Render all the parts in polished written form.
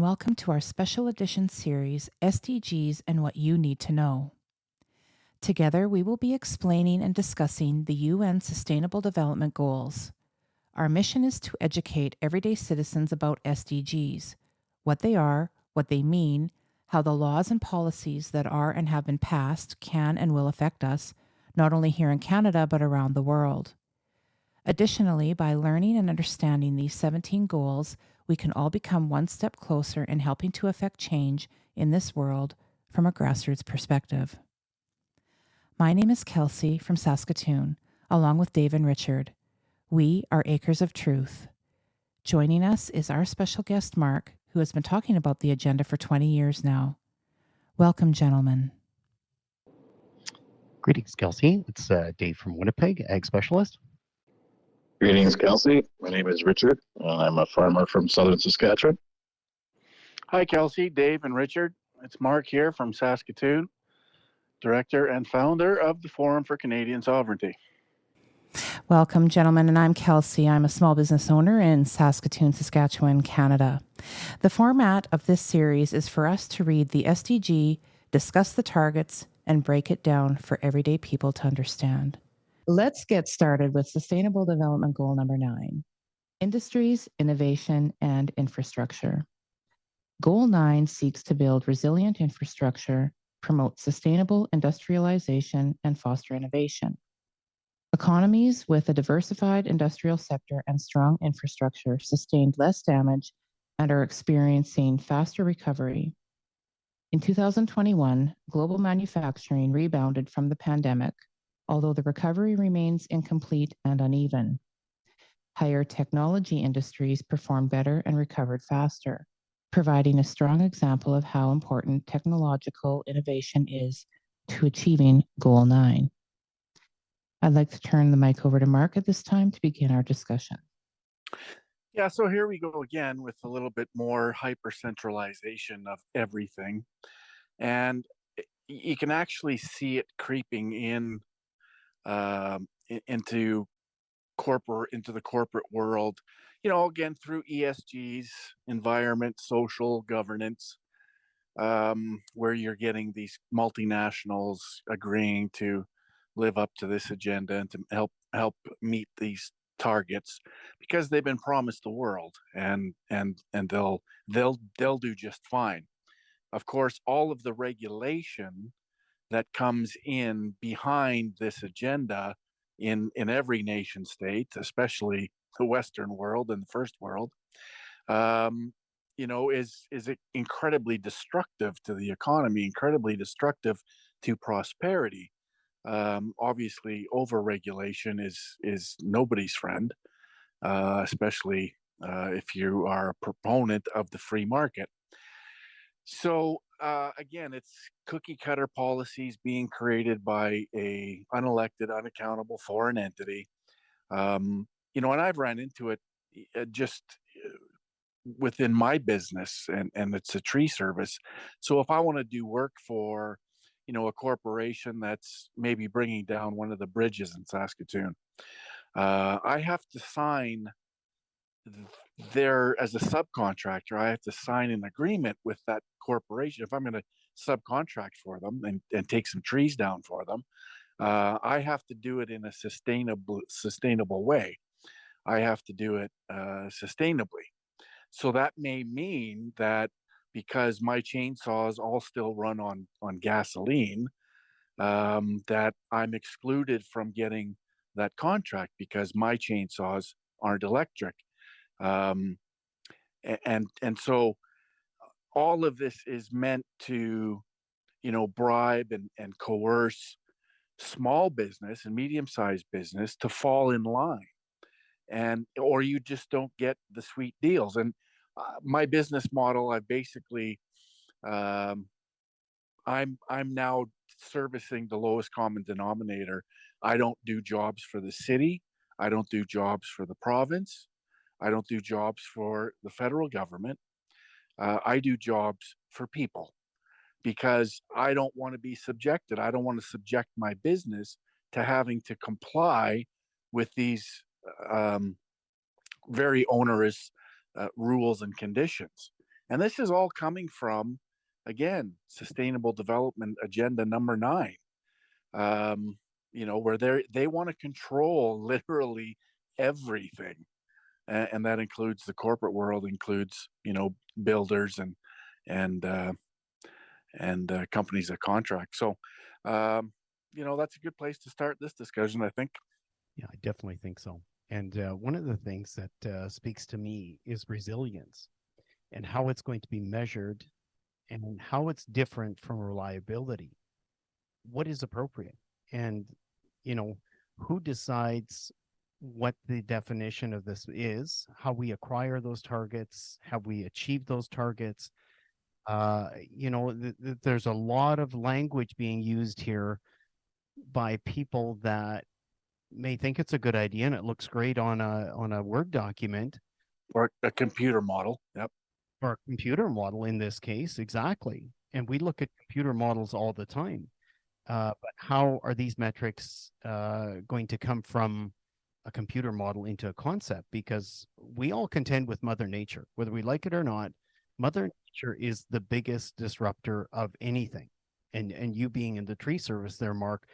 welcome to our special edition series, SDGs and What You Need to Know. Together, we will be explaining and discussing the UN Sustainable Development Goals. Our mission is to educate everyday citizens about SDGs, what they are, what they mean, how the laws and policies that are and have been passed can and will affect us, not only here in Canada, but around the world. Additionally, by learning and understanding these 17 goals, we can all become one step closer in helping to affect change in this world from a grassroots perspective. My name is Kelsey from Saskatoon, along with Dave and Richard. We are Acres of Truth. Joining us is our special guest, Mark, who has been talking about the agenda for 20 years now. Welcome, gentlemen. Greetings, Kelsey. It's Dave from Winnipeg, Ag Specialist. Greetings, Kelsey. My name is Richard, and I'm a farmer from southern Saskatchewan. Hi, Kelsey, Dave, and Richard. It's Mark here from Saskatoon, Director and founder of the Forum for Canadian Sovereignty. Welcome, gentlemen, and I'm Kelsey. I'm a small business owner in Saskatoon, Saskatchewan, Canada. The format of this series is for us to read the SDG, discuss the targets, and break it down for everyday people to understand. Let's get started with Sustainable Development Goal number 9, Industries, Innovation, and Infrastructure. Goal 9 seeks to build resilient infrastructure, promote sustainable industrialization, and foster innovation. Economies with a diversified industrial sector and strong infrastructure sustained less damage and are experiencing faster recovery. In 2021, global manufacturing rebounded from the pandemic, although the recovery remains incomplete and uneven. Higher technology industries performed better and recovered faster, providing a strong example of how important technological innovation is to achieving Goal 9. I'd like to turn the mic over to Mark at this time to begin our discussion. Yeah, so here we go again with a little bit more hyper-centralization of everything. And you can actually see it creeping in into the corporate world, again through ESGs, environment, social governance, where you're getting these multinationals agreeing to live up to this agenda and to help meet these targets because they've been promised the world, and they'll do just fine. Of course, all of the regulation that comes in behind this agenda in every nation state, especially the Western world and the first world, is incredibly destructive to the economy, incredibly destructive to prosperity. Obviously, overregulation is nobody's friend, especially if you are a proponent of the free market. So again, it's cookie cutter policies being created by a unelected, unaccountable foreign entity. And I've ran into it just within my business, and it's a tree service. So if I want to do work for, a corporation that's maybe bringing down one of the bridges in Saskatoon, I have to sign there as a subcontractor. I have to sign an agreement with that corporation if I'm going to subcontract for them and take some trees down for them. I have to do it in a sustainable way. I have to do it sustainably. So that may mean that because my chainsaws all still run on gasoline, that I'm excluded from getting that contract because my chainsaws aren't electric. And so all of this is meant to, bribe and coerce small business and medium-sized business to fall in line, or you just don't get the sweet deals. And my business model, I basically, I'm now servicing the lowest common denominator. I don't do jobs for the city. I don't do jobs for the province. I don't do jobs for the federal government. I do jobs for people because I don't want to be subjected. I don't want to subject my business to having to comply with these very onerous rules and conditions. And this is all coming from, again, Sustainable Development Agenda number 9. Where they want to control literally everything, and that includes the corporate world, includes builders and companies that contract. So, that's a good place to start this discussion, I think. Yeah, I definitely think so. And one of the things that speaks to me is resilience and how it's going to be measured and how it's different from reliability. What is appropriate? And, who decides what the definition of this is, how we acquire those targets, how we achieve those targets. There's a lot of language being used here by people that may think it's a good idea and it looks great on a Word document or a computer model. Yep. Or a computer model in this case, exactly. And we look at computer models all the time. But how are these metrics going to come from a computer model into a concept? Because we all contend with Mother Nature, whether we like it or not. Mother Nature is the biggest disruptor of anything. And you being in the tree service there, Mark,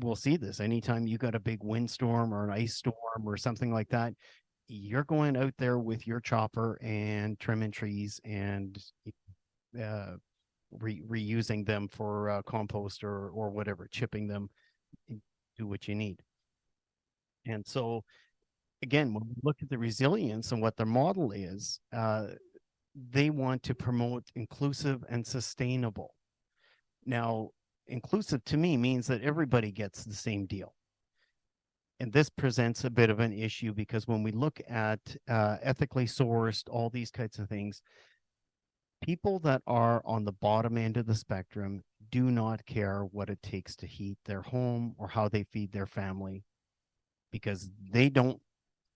we'll see this. Anytime you got a big windstorm or an ice storm or something like that, you're going out there with your chopper and trimming trees and reusing them for compost or whatever, chipping them, do what you need. And so, again, when we look at the resilience and what their model is, they want to promote inclusive and sustainable. Now, inclusive to me means that everybody gets the same deal. And this presents a bit of an issue because when we look at ethically sourced, all these kinds of things, people that are on the bottom end of the spectrum do not care what it takes to heat their home or how they feed their family, because they don't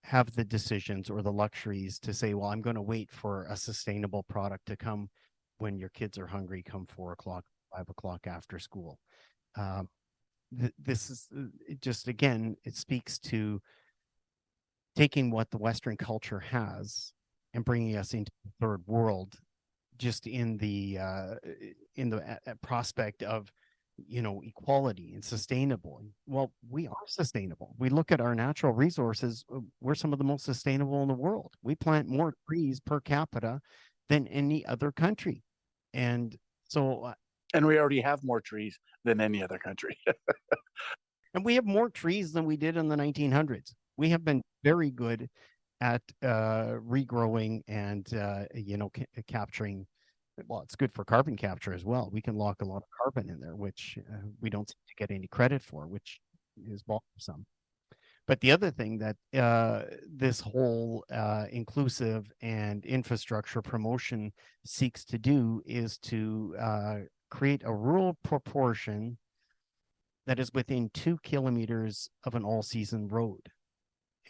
have the decisions or the luxuries to say, well, I'm going to wait for a sustainable product to come when your kids are hungry come 4 o'clock, 5 o'clock after school. This is just, again, it speaks to taking what the Western culture has and bringing us into the third world, just in the prospect of, equality and sustainable. Well, we are sustainable. We look at our natural resources. We're some of the most sustainable in the world. We plant more trees per capita than any other country. And so, and we already have more trees than any other country. And we have more trees than we did in the 1900s. We have been very good at regrowing and, capturing. Well, it's good for carbon capture as well. We can lock a lot of carbon in there, which we don't seem to get any credit for, which is bothersome. But the other thing that this whole inclusive and infrastructure promotion seeks to do is to create a rural proportion that is within 2 kilometers of an all-season road.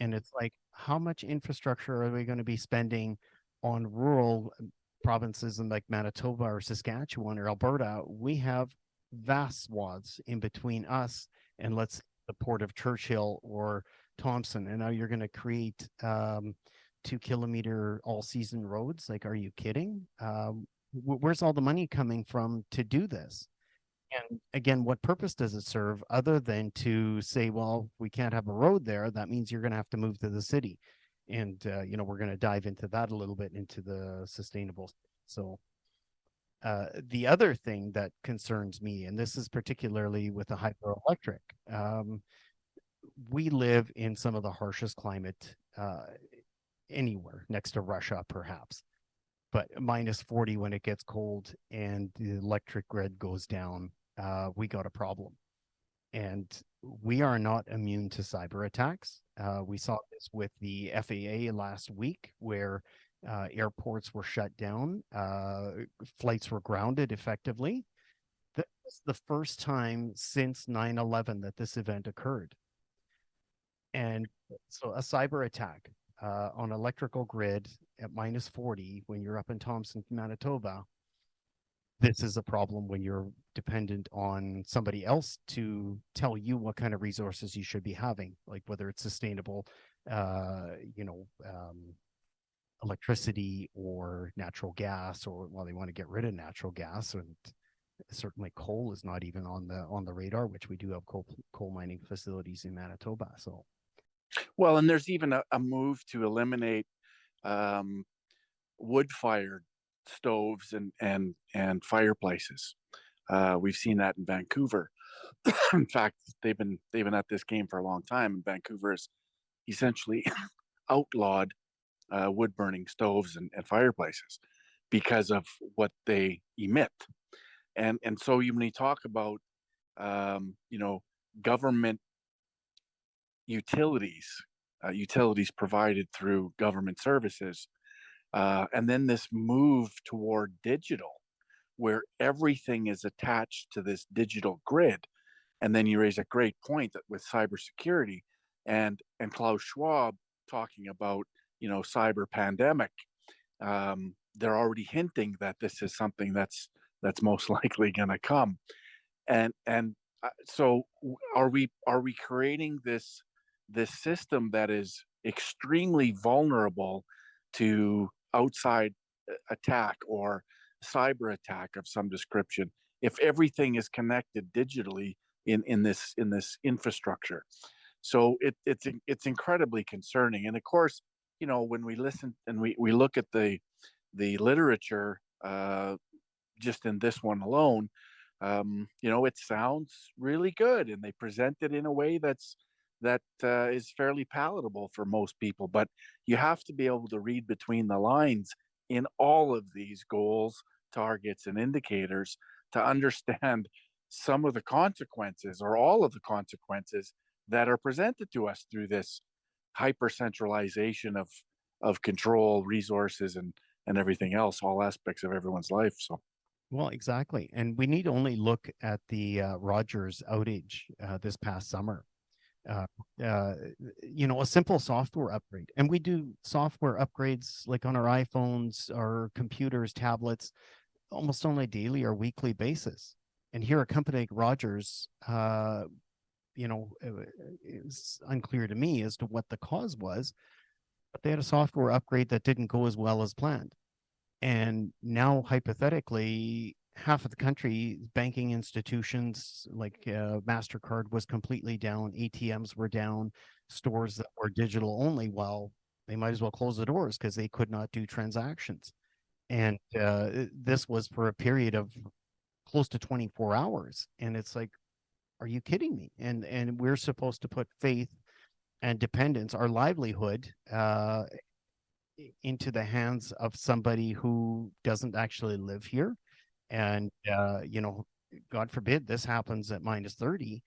And it's like, how much infrastructure are we going to be spending on rural provinces in like Manitoba or Saskatchewan or Alberta? We have vast swaths in between us and let's say the Port of Churchill or Thompson. And now you're going to create 2 kilometer all-season roads. Like, are you kidding? Where's all the money coming from to do this? And again, what purpose does it serve other than to say, well, we can't have a road there. That means you're going to have to move to the city. And, we're going to dive into that a little bit into the sustainable. So the other thing that concerns me, and this is particularly with the hydroelectric, we live in some of the harshest climate anywhere, next to Russia, perhaps. But -40 when it gets cold and the electric grid goes down, we got a problem. And we are not immune to cyber attacks. We saw this with the FAA last week, where airports were shut down, flights were grounded effectively. This was the first time since 9/11 that this event occurred. And so a cyber attack on electrical grid at -40 when you're up in Thompson, Manitoba, this is a problem when you're dependent on somebody else to tell you what kind of resources you should be having, like whether it's sustainable, electricity or natural gas, or well, they want to get rid of natural gas, and certainly coal is not even on the radar, which we do have coal mining facilities in Manitoba. So, well, and there's even a move to eliminate wood-fired stoves and fireplaces. We've seen that in Vancouver. In fact, they've been at this game for a long time, and Vancouver has essentially outlawed wood burning stoves and fireplaces because of what they emit. And so when you talk about government utilities, utilities provided through government services, and then this move toward digital, where everything is attached to this digital grid. And then you raise a great point that with cybersecurity and Klaus Schwab talking about cyber pandemic, they're already hinting that this is something that's most likely going to come. And so are we creating this system that is extremely vulnerable to outside attack or cyber attack of some description if everything is connected digitally in this infrastructure? So it's incredibly concerning. And of course, when we listen and we look at the literature, just in this one alone, it sounds really good, and they present it in a way that is fairly palatable for most people. But you have to be able to read between the lines in all of these goals, targets, and indicators to understand some of the consequences or all of the consequences that are presented to us through this hyper centralization of control, resources, and everything else, all aspects of everyone's life. So. well, exactly. And we need only look at the Rogers outage this past summer. A simple software upgrade. And we do software upgrades like on our iPhones, our computers, tablets, almost on a daily or weekly basis. And here a company like Rogers, it's unclear to me as to what the cause was, but they had a software upgrade that didn't go as well as planned. And now, hypothetically, half of the country, banking institutions like MasterCard was completely down, ATMs were down, stores that were digital only, well, they might as well close the doors because they could not do transactions. And this was for a period of close to 24 hours. And it's like, are you kidding me? And we're supposed to put faith and dependence, our livelihood, into the hands of somebody who doesn't actually live here. And, God forbid this happens at minus 30,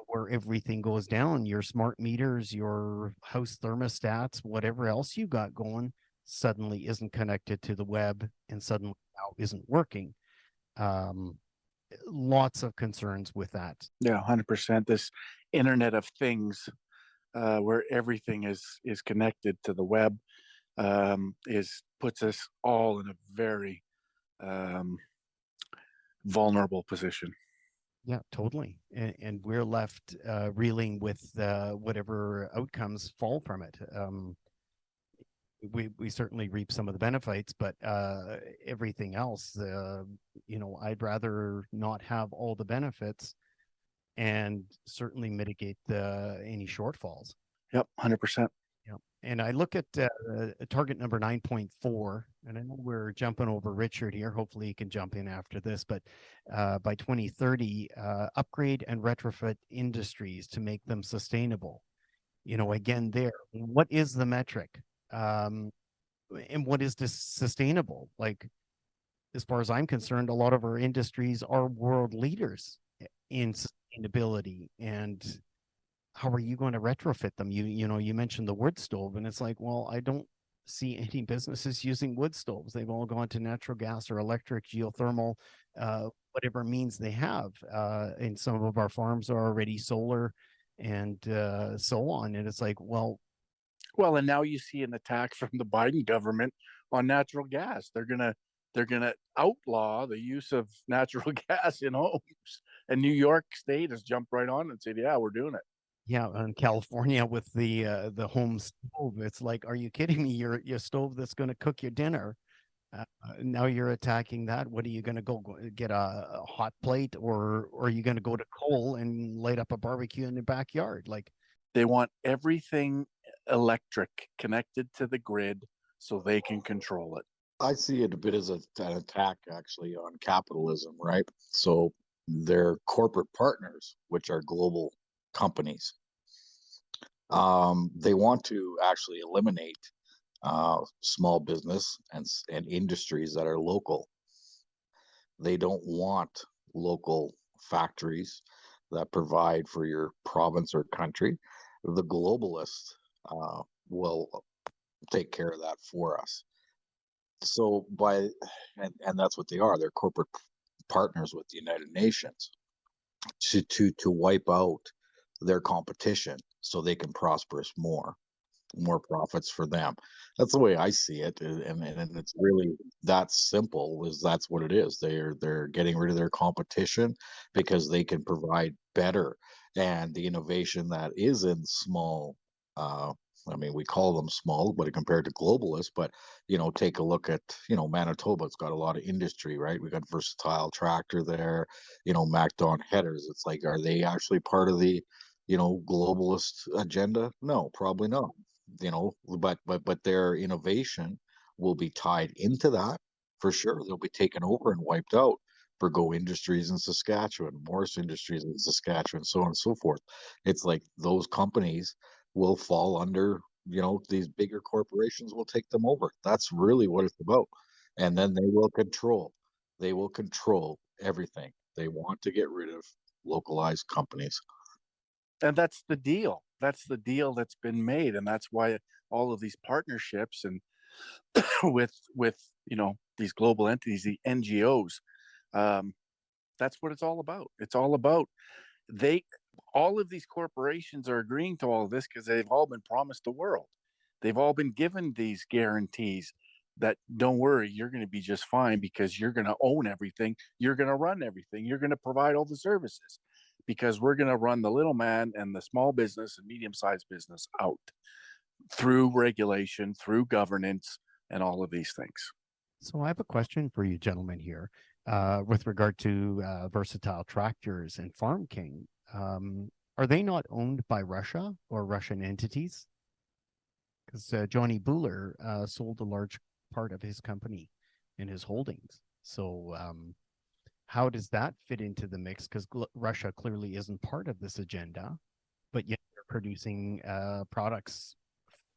where everything goes down, your smart meters, your house thermostats, whatever else you got going, suddenly isn't connected to the web and suddenly now isn't working. Lots of concerns with that. Yeah, 100%. This Internet of Things, where everything is connected to the web, puts us all in a very vulnerable position. Yeah, totally. And we're left reeling with whatever outcomes fall from it. We certainly reap some of the benefits, but everything else, I'd rather not have all the benefits and certainly mitigate any shortfalls. Yep, 100%. Yeah. And I look at target number 9.4, and I know we're jumping over Richard here. Hopefully he can jump in after this, but by 2030, upgrade and retrofit industries to make them sustainable. Again, what is the metric? And what is this sustainable? Like, as far as I'm concerned, a lot of our industries are world leaders in sustainability, and how are you going to retrofit them? You mentioned the wood stove, and it's like, well, I don't see any businesses using wood stoves. They've all gone to natural gas or electric, geothermal, whatever means they have. And some of our farms are already solar and so on. And it's like, well, and now you see an attack from the Biden government on natural gas. They're gonna outlaw the use of natural gas in homes, and New York State has jumped right on and said, "Yeah, we're doing it." Yeah, in California with the home stove, it's like, are you kidding me? Your stove that's going to cook your dinner. Now you're attacking that. What are you going to go get a hot plate, or are you going to go to coal and light up a barbecue in the backyard? Like, They want everything electric connected to the grid so they can control it. I see it a bit as an attack actually on capitalism, right? So their corporate partners, which are global companies, they want to actually eliminate small business and industries that are local. They don't want local factories that provide for your province or country. The globalists will take care of that for us. So and that's what they are. They're corporate partners with the United Nations to wipe out their competition so they can prosperous more profits for them. That's the way I see it, and it's really that simple. Is that's what it is. They're getting rid of their competition because they can provide better, and the innovation that is in small. I mean, we call them small, but compared to globalists, but take a look at Manitoba. It's got a lot of industry, right? We got Versatile Tractor there, MacDon headers. It's like, are they actually part of the globalist agenda? No, probably not. But their innovation will be tied into that for sure. They'll be taken over and wiped out for Go Industries in Saskatchewan, Morris Industries in Saskatchewan, so on and so forth. It's like those companies will fall under, these bigger corporations will take them over. That's really what it's about. And then they will control everything. They want to get rid of localized companies. And that's the deal. That's the deal that's been made, and that's why all of these partnerships and with these global entities, the NGOs, that's what it's all about. It's all about they all of these corporations are agreeing to all of this because they've all been promised the world. They've all been given these guarantees that don't worry, you're going to be just fine because you're going to own everything, you're going to run everything, you're going to provide all the services because we're going to run the little man and the small business and medium-sized business out through regulation, through governance, and all of these things. so I have a question for you gentlemen here, with regard to Versatile Tractors and Farm King. Are they not owned by Russia or Russian entities? Because Johnny Buhler sold a large part of his company and his holdings. So how does that fit into the mix? Because Russia clearly isn't part of this agenda, but yet they're producing products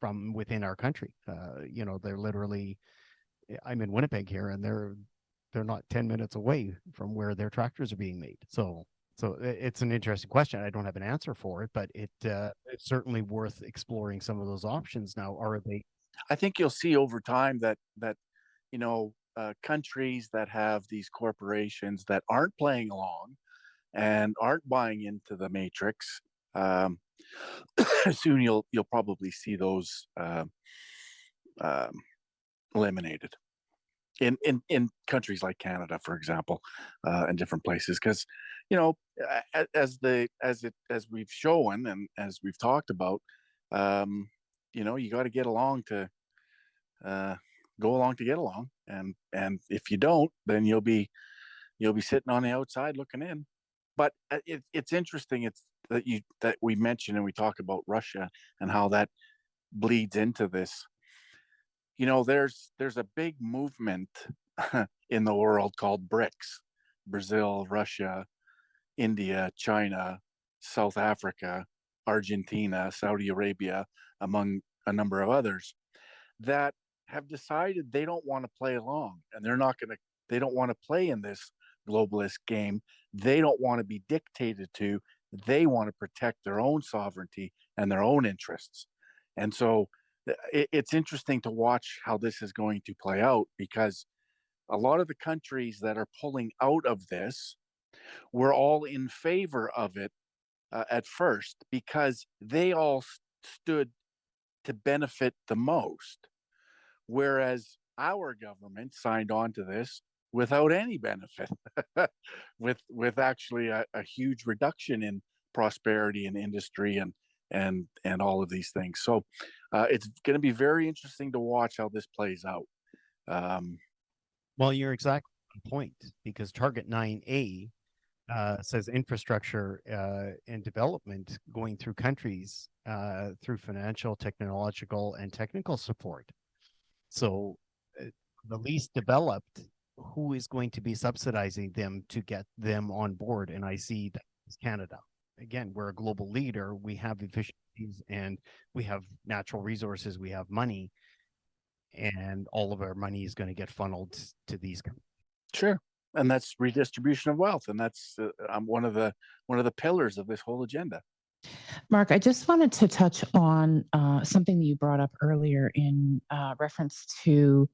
from within our country. They're literally, I'm in Winnipeg here, and they're not 10 minutes away from where their tractors are being made. So it's an interesting question. I don't have an answer for it, but it's certainly worth exploring some of those options. Now, are they? I think you'll see over time that countries that have these corporations that aren't playing along and aren't buying into the matrix, soon you'll probably see those eliminated in countries like Canada, for example, and different places, because as we've shown and as we've talked about, you got to get along to go along to get along, and if you don't, then you'll be sitting on the outside looking in. But it's interesting. It's that we mentioned and we talk about Russia and how that bleeds into this. There's a big movement in the world called BRICS: Brazil, Russia, India, China, South Africa, Argentina, Saudi Arabia, among a number of others, that have decided they don't want to play along, and they don't want to play in this globalist game. They don't want to be dictated to. They want to protect their own sovereignty and their own interests. And so it's interesting to watch how this is going to play out, because a lot of the countries that are pulling out of this were all in favor of it at first, because they all stood to benefit the most, whereas our government signed on to this without any benefit, with actually a huge reduction in prosperity and industry and all of these things. So it's going to be very interesting to watch how this plays out. Well, you're exactly on point, because Target 9A says infrastructure and development going through countries through financial, technological, and technical support. So the least developed, who is going to be subsidizing them to get them on board? And I see that as Canada. Again, we're a global leader. We have efficiencies and we have natural resources. We have money, and all of our money is going to get funneled to these countries. Sure. And that's redistribution of wealth, and that's one of the pillars of this whole agenda. Mark, I just wanted to touch on something that you brought up earlier in reference to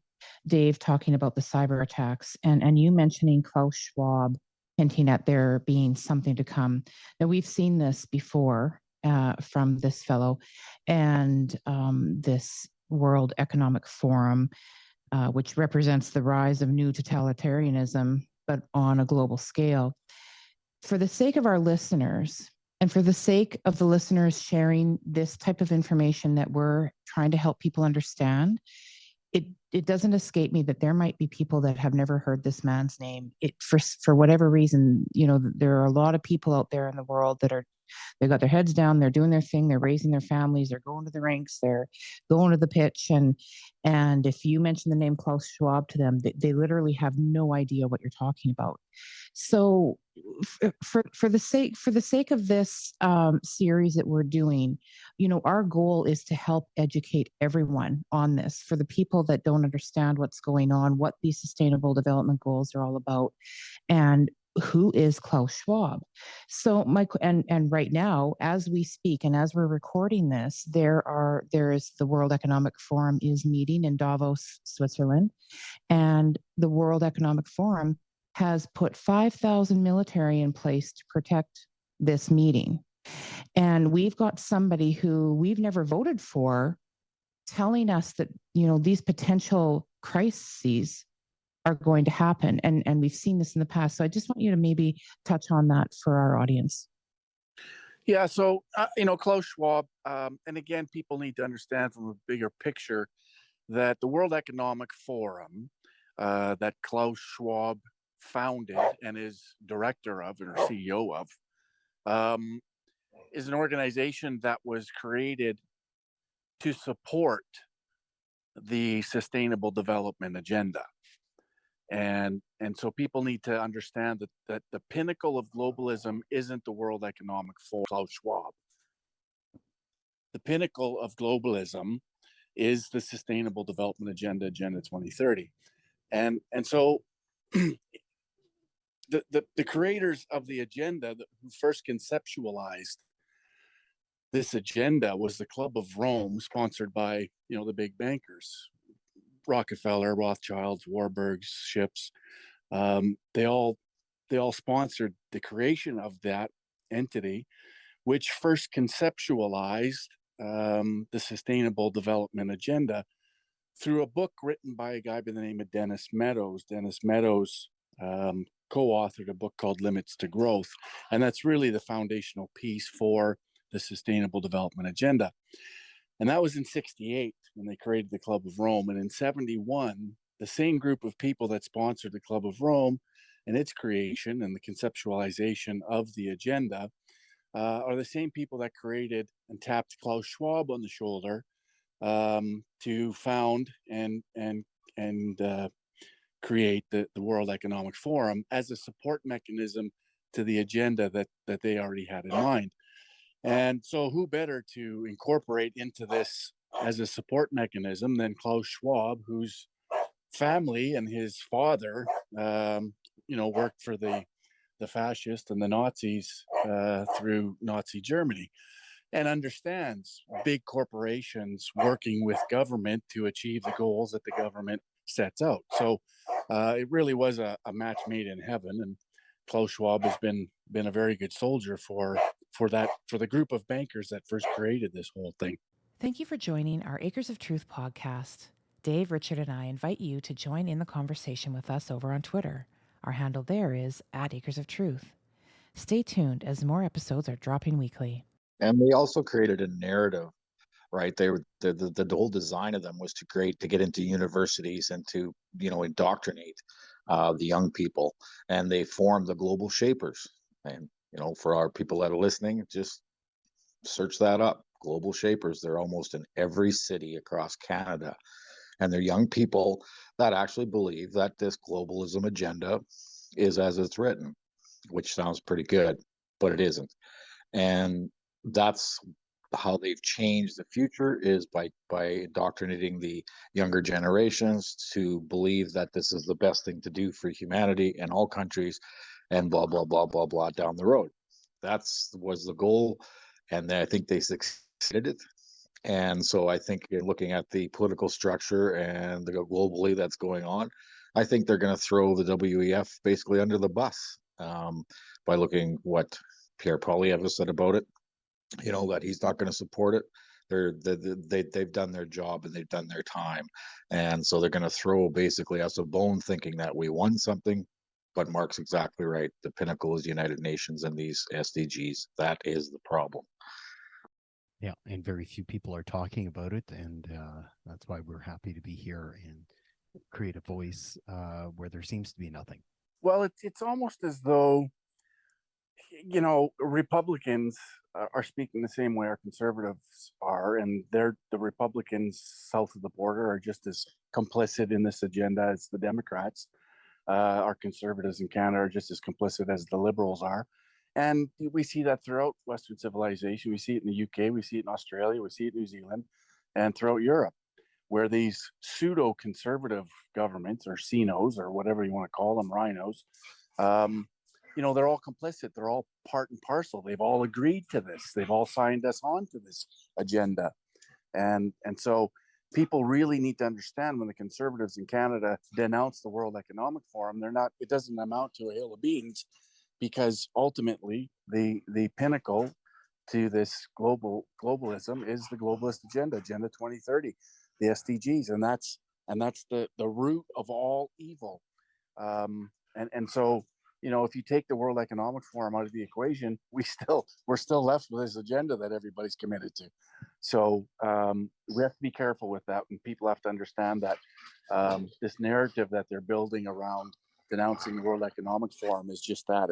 Dave talking about the cyber attacks, and you mentioning Klaus Schwab hinting at there being something to come. Now, we've seen this before from this fellow, and this World Economic Forum, which represents the rise of new totalitarianism, but on a global scale. For the sake of our listeners, and for the sake of the listeners sharing this type of information that we're trying to help people understand, it doesn't escape me that there might be people that have never heard this man's name. For whatever reason, there are a lot of people out there in the world that they've got their heads down, they're doing their thing, they're raising their families, they're going to the rinks, they're going to the pitch, and if you mention the name Klaus Schwab to them, they literally have no idea what you're talking about. So for the sake of this series that we're doing, our goal is to help educate everyone on this, for the people that don't understand what's going on, what these sustainable development goals are all about, and who is Klaus Schwab. So and right now, as we speak and as we're recording this, there is the World Economic Forum is meeting in Davos, Switzerland, and the World Economic Forum has put 5,000 military in place to protect this meeting. And we've got somebody who we've never voted for telling us that, these potential crises are going to happen. And we've seen this in the past. So I just want you to maybe touch on that for our audience. Yeah, so, Klaus Schwab, and again, people need to understand from a bigger picture that the World Economic Forum that Klaus Schwab founded and is director of or CEO of is an organization that was created to support the Sustainable Development Agenda. And so people need to understand that the pinnacle of globalism isn't the World Economic Forum, Klaus Schwab. The pinnacle of globalism is the Sustainable Development Agenda, Agenda 2030. And so the creators of the agenda who first conceptualized this agenda was the Club of Rome, sponsored by, the big bankers, Rockefeller, Rothschilds, Warburgs, Ships. They all sponsored the creation of that entity, which first conceptualized the Sustainable Development Agenda through a book written by a guy by the name of Dennis Meadows. Dennis Meadows co-authored a book called Limits to Growth, and that's really the foundational piece for the Sustainable Development Agenda. And that was in 1968 when they created the Club of Rome. And in 1971, the same group of people that sponsored the Club of Rome and its creation and the conceptualization of the agenda are the same people that created and tapped Klaus Schwab on the shoulder to found and create the World Economic Forum as a support mechanism to the agenda that they already had in mind. And so who better to incorporate into this as a support mechanism than Klaus Schwab, whose family and his father, worked for the fascists and the Nazis through Nazi Germany, and understands big corporations working with government to achieve the goals that the government sets out. So it really was a match made in heaven, and Klaus Schwab has been a very good soldier for the group of bankers that first created this whole thing. Thank you for joining our Acres of Truth podcast. Dave, Richard, and I invite you to join in the conversation with us over on Twitter. Our handle there is @Acres of Truth. Stay tuned as more episodes are dropping weekly. And they also created a narrative, right? They were the whole design of them was to get into universities and to indoctrinate the young people, and they formed the global shapers. And for our people that are listening, just search that up. Global shapers. They're almost in every city across Canada, and they're young people that actually believe that this globalism agenda is as it's written, which sounds pretty good, but it isn't. And that's how they've changed the future, is by indoctrinating the younger generations to believe that this is the best thing to do for humanity in all countries, and blah blah blah blah blah down the road. That's was the goal, and I think they succeeded it. And so I think, looking at the political structure and the globally that's going on, I think they're going to throw the WEF basically under the bus, by looking what Pierre Poilievre said about it. That he's not going to support it. They've done their job and they've done their time, and so they're going to throw basically us a bone, thinking that we won something. But Mark's exactly right. The pinnacle is the United Nations and these SDGs. That is the problem. Yeah, and very few people are talking about it, and that's why we're happy to be here and create a voice where there seems to be nothing. Well, it's almost as though, Republicans are speaking the same way our conservatives are, and the Republicans south of the border are just as complicit in this agenda as the Democrats. Our conservatives in Canada are just as complicit as the Liberals are. And we see that throughout Western civilization. We see it in the UK, we see it in Australia, we see it in New Zealand, and throughout Europe, where these pseudo-conservative governments, or CNOs, or whatever you want to call them, rhinos, they're all complicit. They're all part and parcel. They've all agreed to this. They've all signed us on to this agenda. And so people really need to understand, when the conservatives in Canada denounce the World Economic Forum, it doesn't amount to a hill of beans, because ultimately the pinnacle to this globalism is the globalist agenda 2030, the SDGs, and that's the root of all evil. And so, if you take the World Economic Forum out of the equation, we're still left with this agenda that everybody's committed to. So we have to be careful with that, and people have to understand that this narrative that they're building around denouncing the World Economic Forum is just that.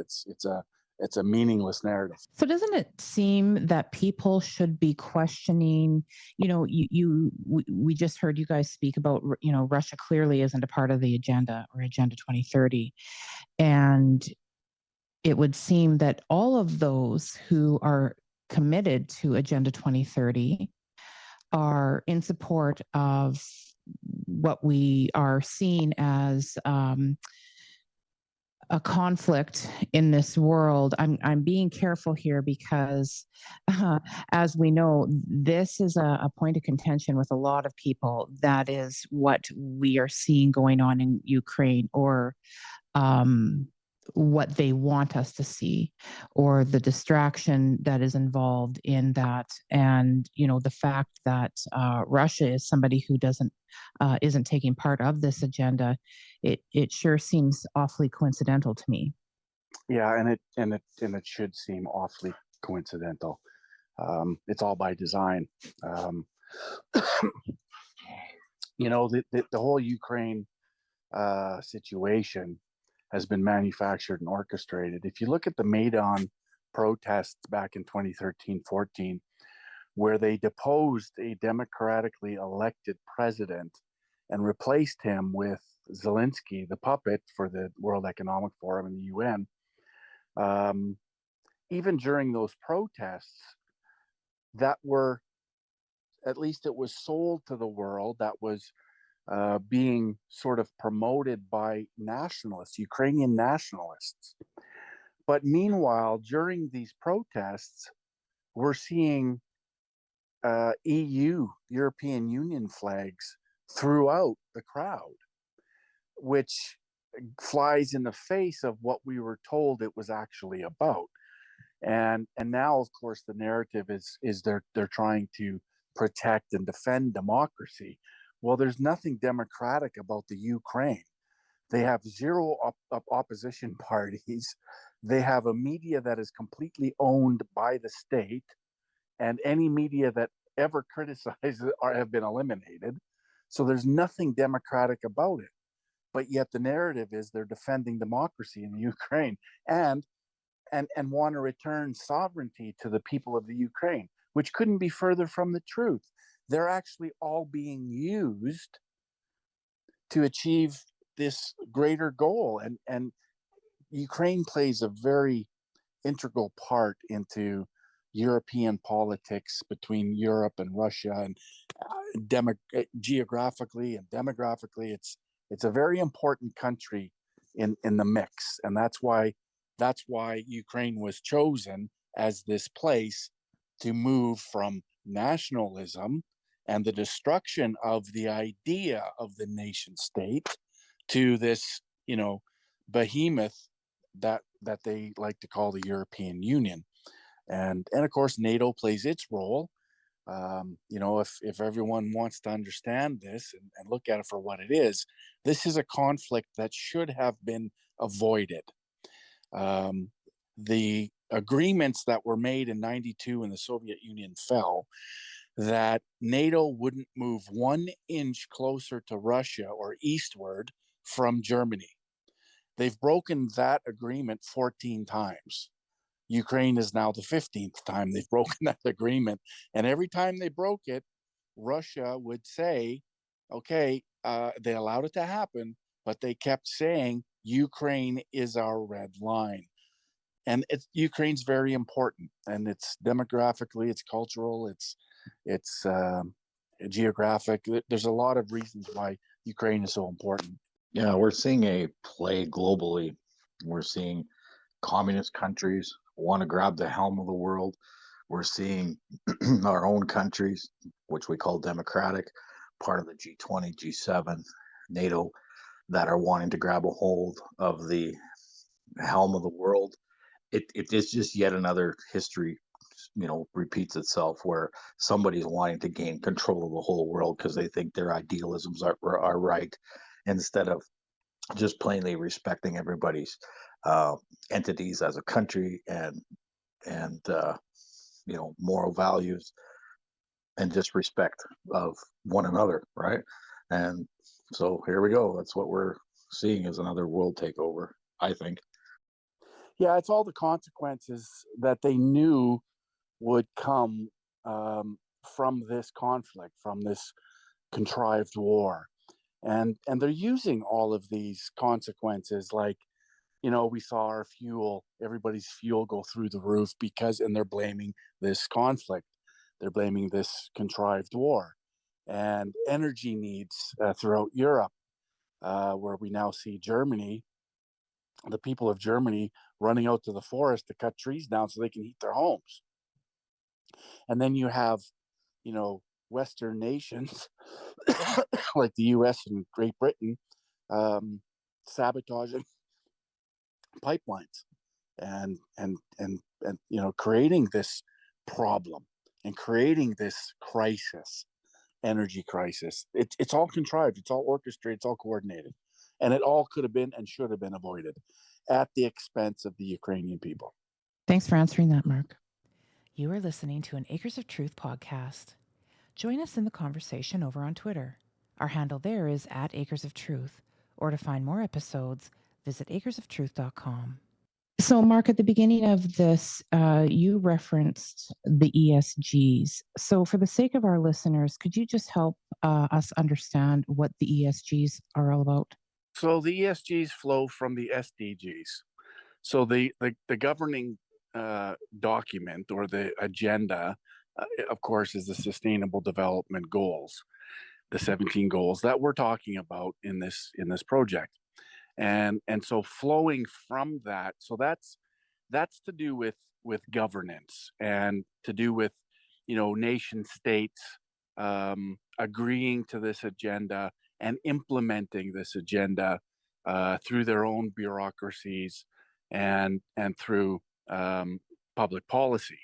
It's a meaningless narrative. So doesn't it seem that people should be questioning, we just heard you guys speak about, Russia clearly isn't a part of the agenda, or Agenda 2030. And it would seem that all of those who are committed to Agenda 2030 are in support of what we are seeing as a conflict in this world. I'm being careful here because, as we know, this is a point of contention with a lot of people. That is what we are seeing going on in Ukraine, or what they want us to see, or the distraction that is involved in that. And the fact that Russia is somebody who isn't taking part of this agenda, it sure seems awfully coincidental to me. Yeah, and it should seem awfully coincidental. It's all by design. The whole Ukraine situation has been manufactured and orchestrated. If you look at the Maidan protests back in 2013-14, where they deposed a democratically elected president and replaced him with Zelensky, the puppet for the World Economic Forum and the UN, even during those protests, that were, at least it was sold to the world, that was being sort of promoted by nationalists, Ukrainian nationalists. But meanwhile, during these protests, we're seeing European Union flags throughout the crowd, which flies in the face of what we were told it was actually about. And now, of course, the narrative is they're trying to protect and defend democracy. Well, there's nothing democratic about the Ukraine. They have zero opposition parties. They have a media that is completely owned by the state, and any media that ever criticizes have been eliminated. So there's nothing democratic about it. But yet the narrative is they're defending democracy in Ukraine and want to return sovereignty to the people of the Ukraine, which couldn't be further from the truth. They're actually all being used to achieve this greater goal. And Ukraine plays a very integral part into European politics between Europe and Russia, and geographically and demographically, it's a very important country in the mix, and that's why Ukraine was chosen as this place to move from nationalism and the destruction of the idea of the nation state to this, behemoth that they like to call the European Union. And of course NATO plays its role. If everyone wants to understand this and look at it for what it is, this is a conflict that should have been avoided. The agreements that were made in 92 when the Soviet Union fell, that NATO wouldn't move 1 inch closer to Russia or eastward from Germany. They've broken that agreement 14 times. Ukraine is now the 15th time they've broken that agreement. And every time they broke it, Russia would say, okay, they allowed it to happen, but they kept saying, Ukraine is our red line. And Ukraine's very important, and it's demographically, it's cultural, it's geographic. There's a lot of reasons why Ukraine is so important. Yeah, we're seeing a play globally. We're seeing communist countries want to grab the helm of the world. We're seeing our own countries, which we call democratic, part of the G20, G7, NATO, that are wanting to grab a hold of the helm of the world. It is just yet another history, repeats itself, where somebody's wanting to gain control of the whole world because they think their idealisms are right, instead of just plainly respecting everybody's entities as a country and moral values and just respect of one another, right? And so here we go. That's what we're seeing as another world takeover, I think. Yeah, it's all the consequences that they knew would come from this conflict, from this contrived war. And they're using all of these consequences, like, we saw our fuel, everybody's fuel go through the roof and they're blaming this conflict. They're blaming this contrived war. And energy needs throughout Europe, where we now see Germany, the people of Germany running out to the forest to cut trees down so they can heat their homes. And then you have, Western nations like the US and Great Britain sabotaging pipelines and creating this problem and creating this energy crisis. It's all contrived, it's all orchestrated, it's all coordinated, and it all could have been and should have been avoided at the expense of the Ukrainian people. Thanks for answering that, Mark. You are listening to an Acres of Truth podcast. Join us in the conversation over on Twitter. Our handle there is @AcresOfTruth, or to find more episodes, visit acresoftruth.com. So, Mark, at the beginning of this, you referenced the ESGs. So, for the sake of our listeners, could you just help us understand what the ESGs are all about? So the ESGs flow from the SDGs. So the governing document or the agenda, of course, is the Sustainable Development Goals, the 17 goals that we're talking about in this project. And so flowing from that, so that's to do with governance and to do with nation states agreeing to this agenda and implementing this agenda through their own bureaucracies and through public policy.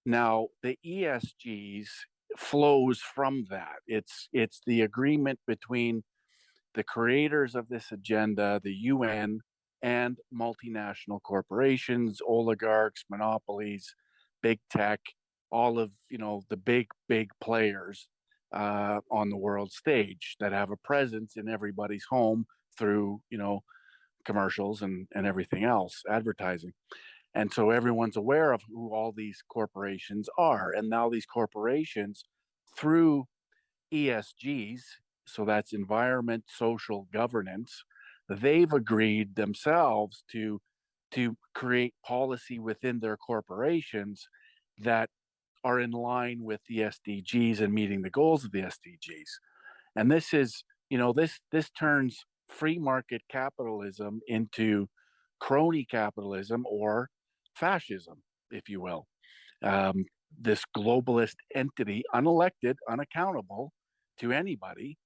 Now, the ESGs flows from that. It's the agreement between the creators of this agenda, the UN, and multinational corporations, oligarchs, monopolies, big tech, all of the big players on the world stage that have a presence in everybody's home through commercials and everything else, advertising. And so everyone's aware of who all these corporations are. And now these corporations, through ESGs, so that's environment, social governance, they've agreed themselves to create policy within their corporations that are in line with the SDGs and meeting the goals of the SDGs. And this is, this turns free market capitalism into crony capitalism or fascism, if you will. This globalist entity, unelected, unaccountable to anybody,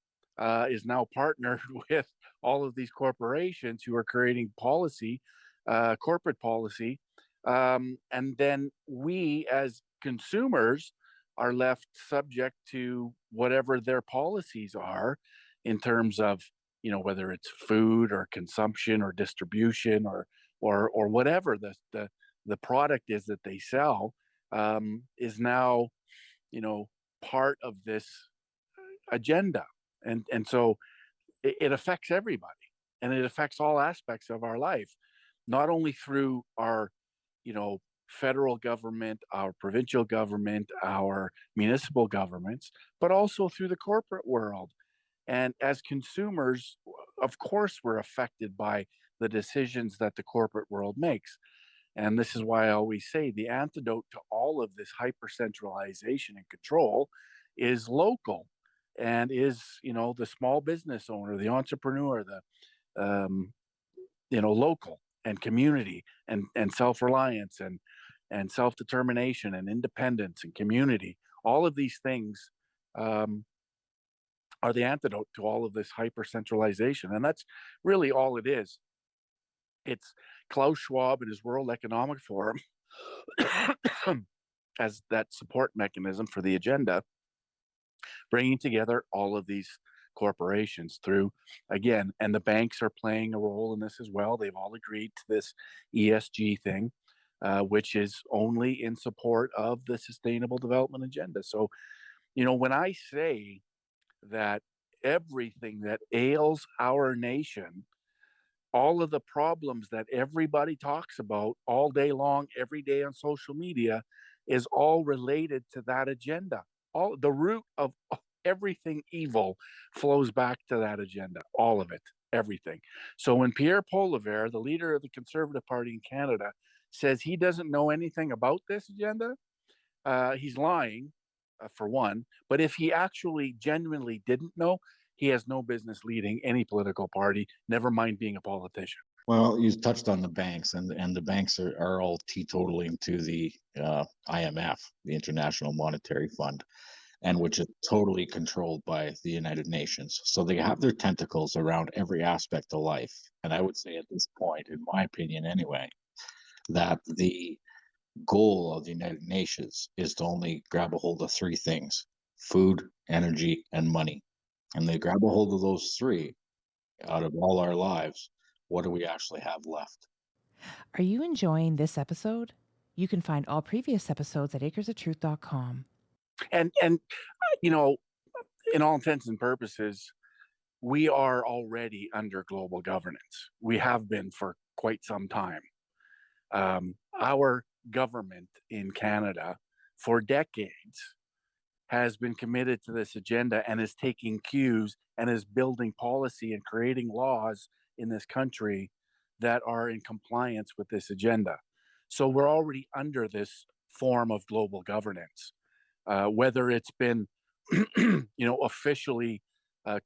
is now partnered with all of these corporations who are creating policy, corporate policy. And then we as consumers are left subject to whatever their policies are in terms of, whether it's food or consumption or distribution or whatever the product is that they sell, is now, part of this agenda. And so it affects everybody, and it affects all aspects of our life, not only through our, federal government, our provincial government, our municipal governments, but also through the corporate world. And as consumers, of course, we're affected by the decisions that the corporate world makes. And this is why I always say the antidote to all of this hyper-centralization and control is local, and is, the small business owner, the entrepreneur, local and community and self-reliance and self-determination and independence and community. All of these things are the antidote to all of this hyper-centralization. And that's really all it is. It's Klaus Schwab and his World Economic Forum as that support mechanism for the agenda, bringing together all of these corporations through, again, and the banks are playing a role in this as well. They've all agreed to this ESG thing, which is only in support of the Sustainable Development Agenda. So, when I say that everything that ails our nation, all of the problems that everybody talks about all day long, every day on social media, is all related to that agenda. All the root of everything evil flows back to that agenda, all of it, everything. So when Pierre Poilievre, the leader of the Conservative Party in Canada, says he doesn't know anything about this agenda, he's lying, for one. But if he actually genuinely didn't know, he has no business leading any political party, never mind being a politician. Well, you touched on the banks, and the banks are all teetotaling to the IMF, the International Monetary Fund, and which is totally controlled by the United Nations. So they have their tentacles around every aspect of life. And I would say at this point, in my opinion anyway, that the goal of the United Nations is to only grab a hold of three things: food, energy, and money. And they grab a hold of those three out of all our lives. What do we actually have left? Are you enjoying this episode? You can find all previous episodes at acresoftruth.com. And in all intents and purposes, we are already under global governance. We have been for quite some time. Our government in Canada for decades has been committed to this agenda and is taking cues and is building policy and creating laws in this country that are in compliance with this agenda. So we're already under this form of global governance, whether it's been, officially an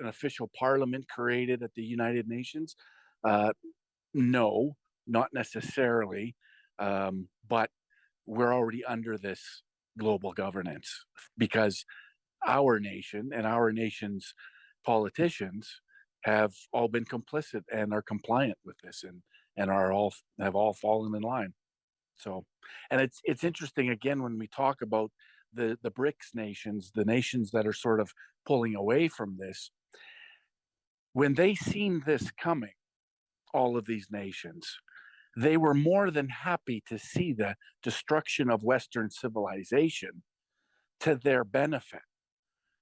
official parliament created at the United Nations. No, not necessarily, but we're already under this global governance because our nation and our nation's politicians have all been complicit and are compliant with this and have all fallen in line. So, and it's interesting again when we talk about the BRICS nations, the nations that are sort of pulling away from this. When they seen this coming, all of these nations, they were more than happy to see the destruction of Western civilization to their benefit.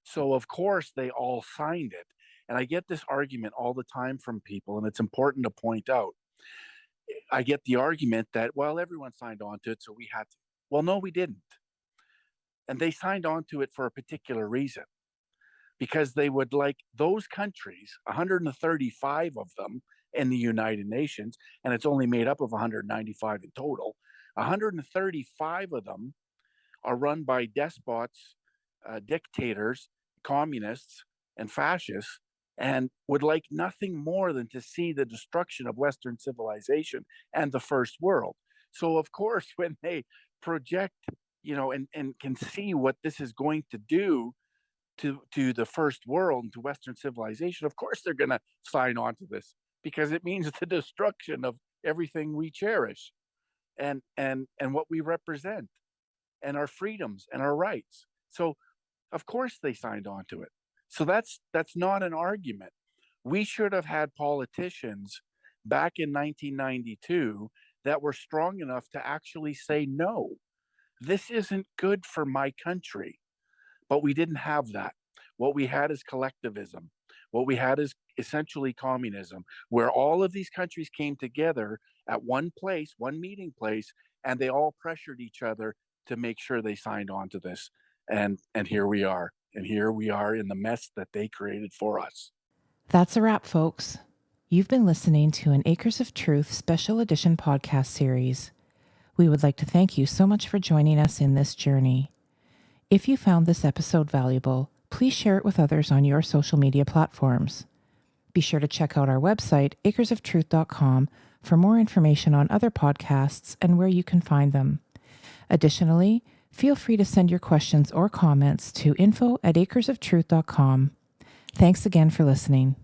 So, of course, they all signed it. And I get this argument all the time from people, and it's important to point out. I get the argument that, well, everyone signed on to it, so we had to. Well, no, we didn't. And they signed on to it for a particular reason, because they would like those countries, 135 of them in the United Nations, and it's only made up of 195 in total. 135 of them are run by despots, dictators, communists, and fascists, and would like nothing more than to see the destruction of Western civilization and the first world. So, of course, when they project, and can see what this is going to do to the first world and to Western civilization, of course they're going to sign on to this, because it means the destruction of everything we cherish and what we represent and our freedoms and our rights. So of course they signed on to it. So that's not an argument. We should have had politicians back in 1992 that were strong enough to actually say, no, this isn't good for my country. But we didn't have that. What we had is collectivism. What we had is essentially communism, where all of these countries came together at one place, one meeting place, and they all pressured each other to make sure they signed on to this. And here we are. And here we are in the mess that they created for us. That's a wrap, folks. You've been listening to an Acres of Truth special edition podcast series. We would like to thank you so much for joining us in this journey. If you found this episode valuable, please share it with others on your social media platforms. Be sure to check out our website, acresoftruth.com, for more information on other podcasts and where you can find them. Additionally, feel free to send your questions or comments to info@acresoftruth.com. Thanks again for listening.